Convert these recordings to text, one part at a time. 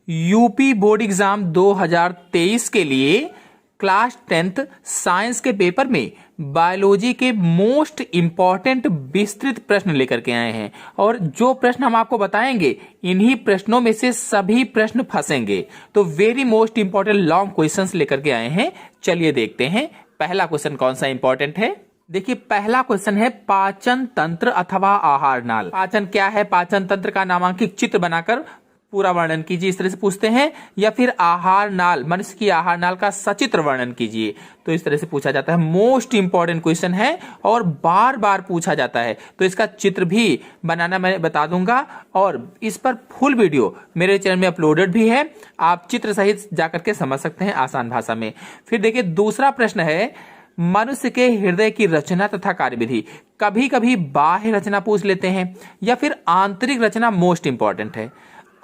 UP board exam 2023 के लिए class 10th science के पेपर में बायोलॉजी के मोस्ट इंपॉर्टेंट विस्तृत प्रश्न लेकर के आए हैं। और जो प्रश्न हम आपको बताएंगे इन्हीं प्रश्नों में से सभी प्रश्न फंसेंगे। तो very most important long questions लेकर के आए हैं। चलिए देखते हैं पहला क्वेश्चन कौन सा इंपॉर्टेंट है। देखिए पहला क्वेश्चन है पाचन तंत्र अथवा आहार नाल। पाचन क्या है, पाचन तंत्र का नामांकित चित्र बनाकर पूरा वर्णन कीजिए, इस तरह से पूछते हैं। या फिर आहार नाल, मनुष्य की आहार नाल का सचित्र वर्णन कीजिए, तो इस तरह से पूछा जाता है। मोस्ट इंपॉर्टेंट क्वेश्चन है और बार बार पूछा जाता है। तो इसका चित्र भी बनाना मैं बता दूंगा और इस पर फुल वीडियो मेरे चैनल में अपलोडेड भी है, आप चित्र सहित जाकर के समझ सकते हैं आसान भाषा में। फिर देखिए दूसरा प्रश्न है मनुष्य के हृदय की रचना तथा कार्यविधि। कभी कभी बाह्य रचना पूछ लेते हैं या फिर आंतरिक रचना मोस्ट इंपॉर्टेंट है।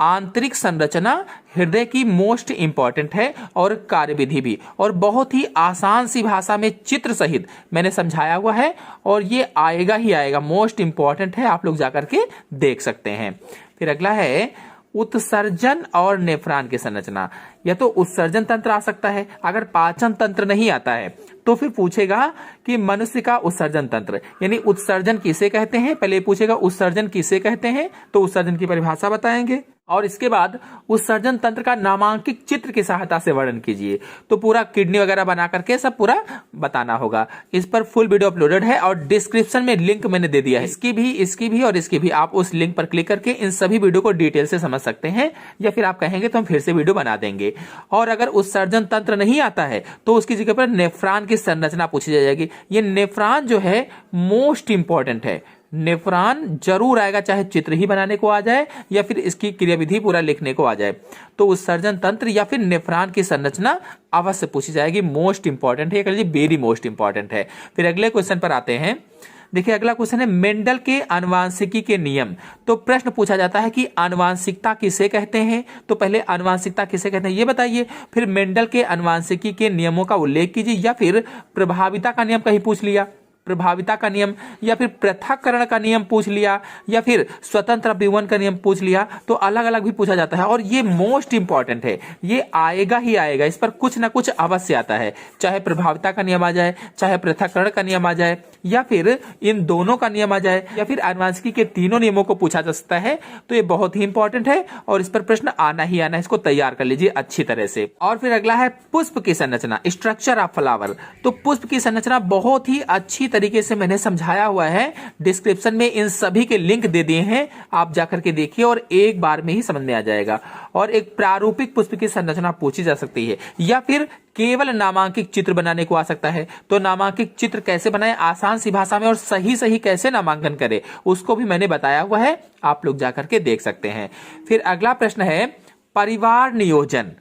आंतरिक संरचना हृदय की मोस्ट इंपॉर्टेंट है और कार्यविधि भी, और बहुत ही आसान सी भाषा में चित्र सहित मैंने समझाया हुआ है और ये आएगा ही आएगा, मोस्ट इंपॉर्टेंट है, आप लोग जाकर के देख सकते हैं। फिर अगला है उत्सर्जन और नेफ्रॉन की संरचना। या तो उत्सर्जन तंत्र आ सकता है, अगर पाचन तंत्र नहीं आता है तो फिर पूछेगा कि मनुष्य का उत्सर्जन तंत्र यानी उत्सर्जन किसे कहते हैं। पहले पूछेगा उत्सर्जन किसे कहते हैं, तो उत्सर्जन की परिभाषा बताएंगे और इसके बाद उत्सर्जन तंत्र का नामांकित चित्र की सहायता से वर्णन कीजिए। तो पूरा किडनी वगैरह बना करके सब पूरा बताना होगा। इस पर फुल वीडियो अपलोडेड है और डिस्क्रिप्शन में लिंक मैंने दे दिया है, इसकी भी और इसकी भी। आप उस लिंक पर क्लिक करके इन सभी वीडियो को डिटेल से समझ सकते हैं, या फिर आप कहेंगे तो हम फिर से वीडियो बना देंगे। और अगर उत्सर्जन तंत्र नहीं आता है तो उसकी जगह पर नेफ्रॉन की संरचना पूछी जाएगी। ये नेफ्रॉन जो है मोस्ट इंपॉर्टेंट है, नेफ्रॉन जरूर आएगा, चाहे चित्र ही बनाने को आ जाए या फिर इसकी क्रियाविधि पूरा लिखने को आ जाए। तो उत्सर्जन तंत्र या फिर नेफ्रॉन की संरचना अवश्य पूछी जाएगी, मोस्ट इंपॉर्टेंट है, वेरी मोस्ट इंपॉर्टेंट है। फिर अगले क्वेश्चन पर आते हैं। देखिए अगला क्वेश्चन है मेंडल के आनुवांशिकी के नियम। तो प्रश्न पूछा जाता है कि आनुवांशिकता किसे कहते हैं। तो पहले आनुवांशिकता किसे कहते हैं ये बताइए, फिर मेंडल के आनुवांशिकी के नियमों का उल्लेख कीजिए, या फिर प्रभाविता का नियम कहीं पूछ लिया, प्रभाविता का नियम, या फिर पृथक्करण का नियम पूछ लिया, या फिर स्वतंत्र विवरण का नियम पूछ लिया। तो अलग अलग भी पूछा जाता है और ये मोस्ट इंपॉर्टेंट है, ये आएगा ही आएगा, इस पर कुछ ना कुछ अवश्य आता है। चाहे प्रभाविता का नियम आ जाए, चाहे पृथक्करण का नियम आ जाए, या फिर इन दोनों का नियम आ जाए, या फिर आनुवांशिकी के तीनों नियमों को पूछा जा सकता है। तो ये बहुत ही इंपॉर्टेंट है और इस पर प्रश्न आना ही आना है, इसको तैयार कर लीजिए अच्छी तरह से। और फिर अगला है पुष्प की संरचना, स्ट्रक्चर ऑफ फ्लावर। तो पुष्प की संरचना बहुत ही अच्छी तरीके से मैंने समझाया हुआ है, डिस्क्रिप्शन में इन सभी के लिंक दे दिए हैं, आप जाकर के देखिए और एक बार में ही समझ में आ जाएगा। और एक प्रारूपिक पुष्प की संरचना पूछी जा सकती है, या फिर केवल नामांकित चित्र बनाने को आ सकता है। तो नामांकित चित्र कैसे बनाएं आसान सी भाषा में और सही सही कैसे नामांकन करें उसको भी मैंने बताया हुआ है, आप लोग जाकर के देख सकते हैं। फिर अगला प्रश्न है परिवार नियोजन।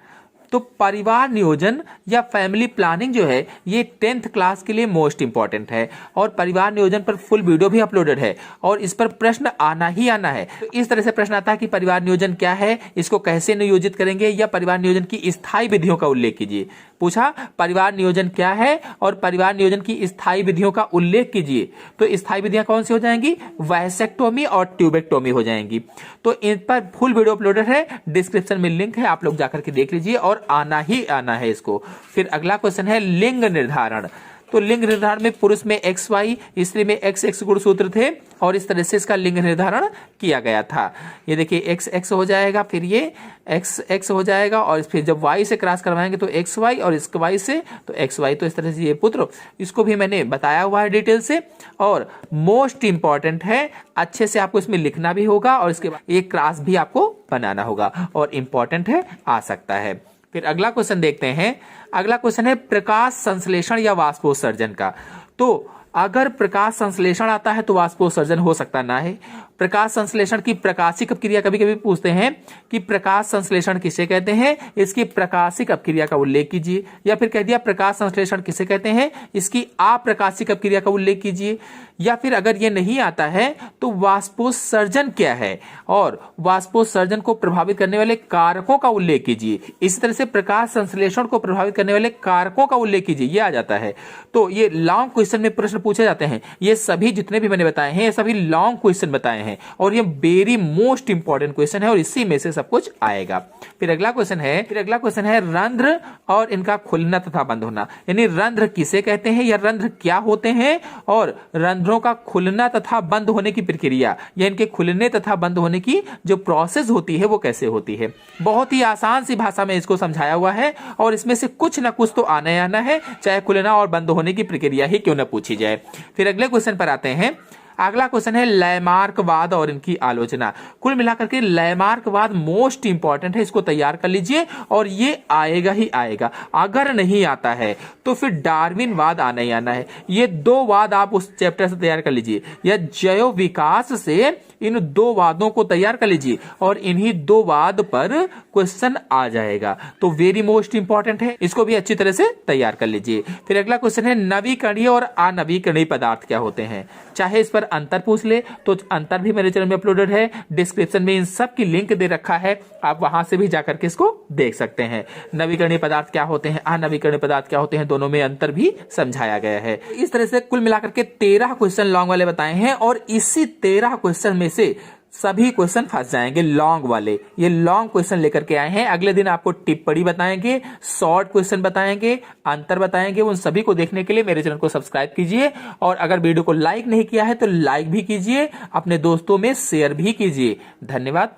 तो परिवार नियोजन या फैमिली प्लानिंग जो है ये 10th क्लास के लिए मोस्ट इंपॉर्टेंट है और परिवार नियोजन पर फुल वीडियो भी अपलोडेड है और इस पर प्रश्न आना ही आना है। तो इस तरह से प्रश्न आता है कि परिवार नियोजन क्या है, इसको कैसे नियोजित करेंगे, या परिवार नियोजन की स्थायी विधियों का उल्लेख कीजिए। पूछा परिवार नियोजन क्या है और परिवार नियोजन की स्थायी विधियों का उल्लेख कीजिए। तो स्थायी विधियां कौन सी हो जाएंगी, वैसेक्टोमी और ट्यूबेक्टोमी हो जाएंगी। तो इन पर फुल वीडियो अपलोडेड है, डिस्क्रिप्शन में लिंक है, आप लोग जाकर के देख लीजिए और आना ही आना है इसको। फिर अगला क्वेश्चन है लिंग निर्धारण। तो लिंग निर्धारण में पुरुष में XY, स्त्री में XX गुणसूत्र थे और इस तरह से इसका लिंग निर्धारण किया गया था। ये देखिए XX हो जाएगा, फिर ये XX हो जाएगा और फिर जब Y से क्रॉस करवाएंगे तो XY और इसके Y से तो XY। तो इस तरह से ये पुत्र, इसको भी मैंने बताया हुआ है डिटेल से और मोस्ट इंपॉर्टेंट है, अच्छे से आपको इसमें लिखना भी होगा और इसके बाद एक क्रॉस भी आपको बनाना होगा और इंपॉर्टेंट है, आ सकता है। फिर अगला क्वेश्चन देखते हैं। अगला क्वेश्चन है प्रकाश संश्लेषण या वाष्पोत्सर्जन का। तो अगर प्रकाश संश्लेषण आता है तो वाष्पोत्सर्जन हो सकता ना है। प्रकाश संश्लेषण की प्रकाशिक अपक्रिया कभी कभी पूछते हैं कि प्रकाश संश्लेषण किसे कहते हैं, इसकी प्रकाशिक अपक्रिया का उल्लेख कीजिए, या फिर कह दिया प्रकाश संश्लेषण किसे कहते हैं, इसकी अप्रकाशिक अपक्रिया का उल्लेख कीजिए। या फिर अगर ये नहीं आता है तो वाष्पोत्सर्जन क्या है और वाष्पोत्सर्जन को प्रभावित करने वाले कारकों का उल्लेख कीजिए। इसी तरह से प्रकाश संश्लेषण को प्रभावित करने वाले कारकों का उल्लेख कीजिए, ये आ जाता है। तो ये लॉन्ग क्वेश्चन में प्रश्न पूछे जाते हैं, ये सभी जितने भी मैंने बताए हैं ये सभी लॉन्ग क्वेश्चन बताए हैं और ये वेरी मोस्ट इंपॉर्टेंट क्वेश्चन है और इसी में से सब कुछ आएगा। फिर अगला क्वेश्चन है रंध्र और इनका खुलना तथा बंद होना, यानी रंध्र किसे कहते हैं या रंध्र क्या होते हैं और रंध्रों का खुलना तथा बंद होने की प्रक्रिया या इनके खुलने तथा बंद होने की जो प्रोसेस होती है वो कैसे होती है। बहुत ही आसान सी भाषा में इसको समझाया हुआ है और इसमें से कुछ ना कुछ तो आना ही आना है, चाहे खुलना और बंद होने की प्रक्रिया ही क्यों ना पूछी जाए। फिर अगले क्वेश्चन पर आते हैं। अगला क्वेश्चन है लैमार्कवाद और इनकी आलोचना। कुल मिलाकर के लैमार्कवाद मोस्ट इंपॉर्टेंट है, इसको तैयार कर लीजिए और ये आएगा ही आएगा। अगर नहीं आता है तो फिर डार्विनवाद आना ही आना है। ये दो वाद आप उस चैप्टर से तैयार कर लीजिए या जैव विकास से इन दो वादों को तैयार कर लीजिए और इन्हीं दो वाद पर क्वेश्चन आ जाएगा, तो वेरी मोस्ट इंपॉर्टेंट है, इसको भी अच्छी तरह से तैयार कर लीजिए। फिर अगला क्वेश्चन है नवीकरणीय और अनवीकरणीय पदार्थ क्या होते हैं। चाहे इस पर अंतर पूछ ले तो अंतर भी मेरे चैनल में अपलोडेड है, डिस्क्रिप्शन में इन सब की लिंक दे रखा है, आप वहां से भी जाकर के इसको देख सकते हैं। नवीकरणीय पदार्थ क्या होते हैं, अनवीकरणीय पदार्थ क्या होते हैं, दोनों में अंतर भी समझाया गया है। इस तरह से कुल मिलाकर के 13 क्वेश्चन लॉन्ग वाले बताए हैं और इसी 13 क्वेश्चन में से सभी क्वेश्चन फंस जाएंगे लॉन्ग वाले। ये लॉन्ग क्वेश्चन लेकर के आए हैं। अगले दिन आपको टिप्पणी बताएंगे, शॉर्ट क्वेश्चन बताएंगे, अंतर बताएंगे। उन सभी को देखने के लिए मेरे चैनल को सब्सक्राइब कीजिए और अगर वीडियो को लाइक नहीं किया है तो लाइक भी कीजिए, अपने दोस्तों में शेयर भी कीजिए। धन्यवाद।